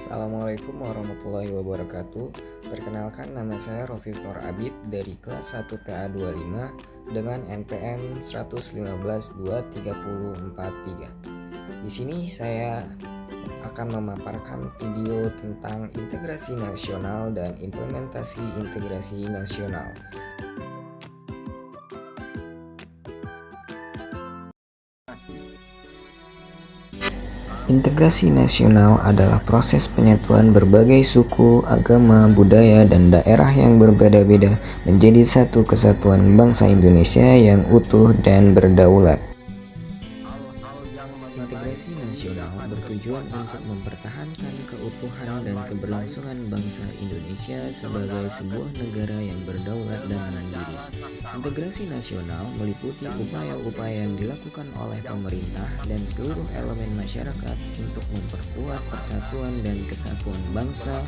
Assalamualaikum warahmatullahi wabarakatuh. Perkenalkan, nama saya Rofiq Nur Abid dari kelas 1 PA25 dengan NPM 115.23043. Di sini saya akan memaparkan video tentang integrasi nasional dan implementasi integrasi nasional. Integrasi nasional adalah proses penyatuan berbagai suku, agama, budaya, dan daerah yang berbeda-beda menjadi satu kesatuan bangsa Indonesia yang utuh dan berdaulat. Integrasi nasional bertujuan untuk mempertahankan keutuhan dan keberlangsungan bangsa Indonesia sebagai sebuah negara yang berdaulat dan mandiri. Integrasi nasional meliputi upaya-upaya yang dilakukan oleh pemerintah dan seluruh elemen masyarakat untuk memperkuat persatuan dan kesatuan bangsa,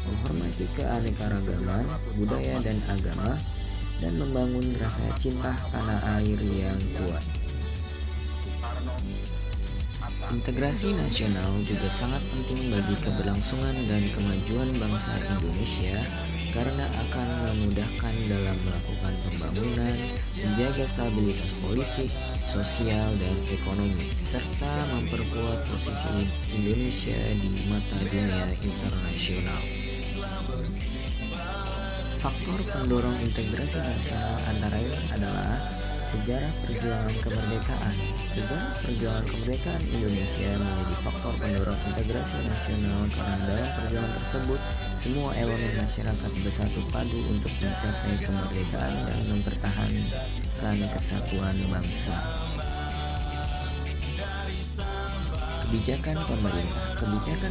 menghormati keanekaragaman budaya dan agama, dan membangun rasa cinta tanah air yang kuat. Integrasi nasional juga sangat penting bagi keberlangsungan dan kemajuan bangsa Indonesia karena akan memudahkan dalam melakukan pembangunan, menjaga stabilitas politik, sosial, dan ekonomi, serta memperkuat posisi Indonesia di mata dunia internasional. Faktor pendorong integrasi nasional antara lain adalah sejarah perjuangan kemerdekaan. Sejarah perjuangan kemerdekaan Indonesia menjadi faktor pendorong integrasi nasional karena dalam perjuangan tersebut semua elemen masyarakat bersatu padu untuk mencapai kemerdekaan dan mempertahankan kesatuan bangsa. Kebijakan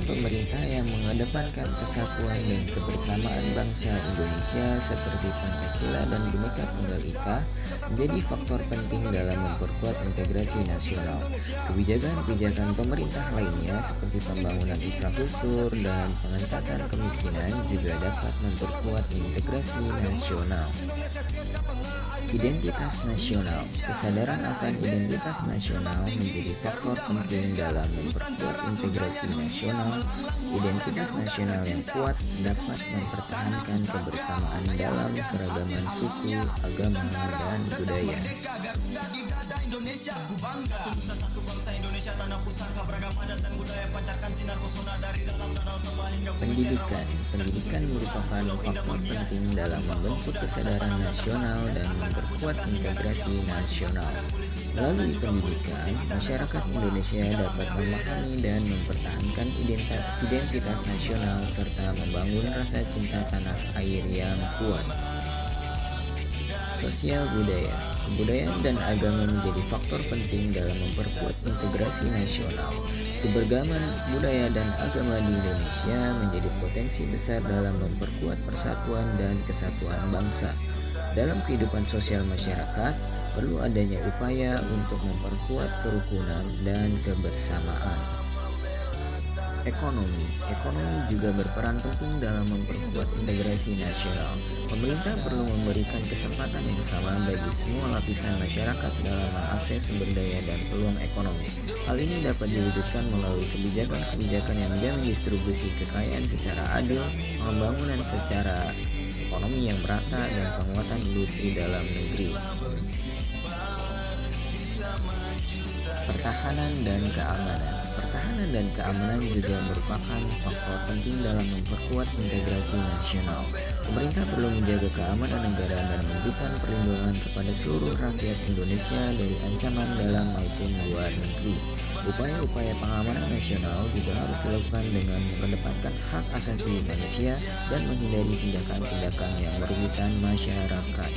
pemerintah yang mengedepankan kesatuan dan kebersamaan bangsa Indonesia seperti Pancasila dan Bhinneka Tunggal Ika menjadi faktor penting dalam memperkuat integrasi nasional. Kebijakan pemerintah lainnya seperti pembangunan infrastruktur dan pengentasan kemiskinan juga dapat memperkuat integrasi nasional. Identitas nasional. Kesadaran akan identitas nasional menjadi faktor penting dalam memperkuat integrasi nasional. Identitas nasional yang kuat dapat mempertahankan kebersamaan dalam keragaman suku, agama, dan budaya. Pendidikan merupakan faktor penting dalam membentuk kesadaran nasional dan memperkuat integrasi nasional. Melalui pendidikan, masyarakat Indonesia dapat memahami dan mempertahankan identitas nasional serta membangun rasa cinta tanah air yang kuat. Sosial budaya. Kebudayaan dan agama menjadi faktor penting dalam memperkuat integrasi nasional. Keberagaman budaya dan agama di Indonesia menjadi potensi besar dalam memperkuat persatuan dan kesatuan bangsa. Dalam kehidupan sosial masyarakat, perlu adanya upaya untuk memperkuat kerukunan dan kebersamaan. Ekonomi juga berperan penting dalam memperkuat integrasi nasional. Pemerintah perlu memberikan kesempatan yang sama bagi semua lapisan masyarakat dalam mengakses sumber daya dan peluang ekonomi. Hal ini dapat diwujudkan melalui kebijakan-kebijakan yang menjamin distribusi kekayaan secara adil, pembangunan secara ekonomi yang merata, dan penguatan industri dalam negeri. Pertahanan dan keamanan juga merupakan faktor penting dalam memperkuat integrasi nasional. Pemerintah perlu menjaga keamanan negara dan memberikan perlindungan kepada seluruh rakyat Indonesia dari ancaman dalam maupun luar negeri. Upaya-upaya pengamanan nasional juga harus dilakukan dengan mengedepankan hak asasi manusia dan menghindari tindakan-tindakan yang merugikan masyarakat.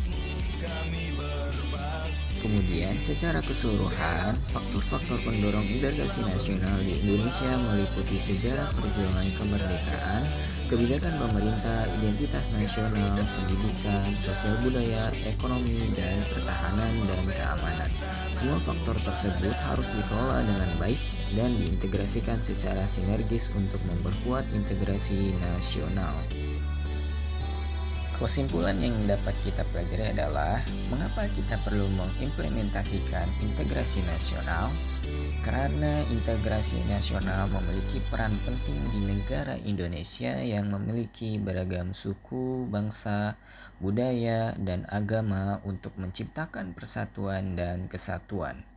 Kemudian, secara keseluruhan, faktor-faktor pendorong integrasi nasional di Indonesia meliputi sejarah perjuangan kemerdekaan, kebijakan pemerintah, identitas nasional, pendidikan, sosial budaya, ekonomi, dan pertahanan dan keamanan. Semua faktor tersebut harus dikelola dengan baik dan diintegrasikan secara sinergis untuk memperkuat integrasi nasional. Kesimpulan yang dapat kita pelajari adalah mengapa kita perlu mengimplementasikan integrasi nasional. Karena integrasi nasional memiliki peran penting di negara Indonesia yang memiliki beragam suku, bangsa, budaya, dan agama untuk menciptakan persatuan dan kesatuan.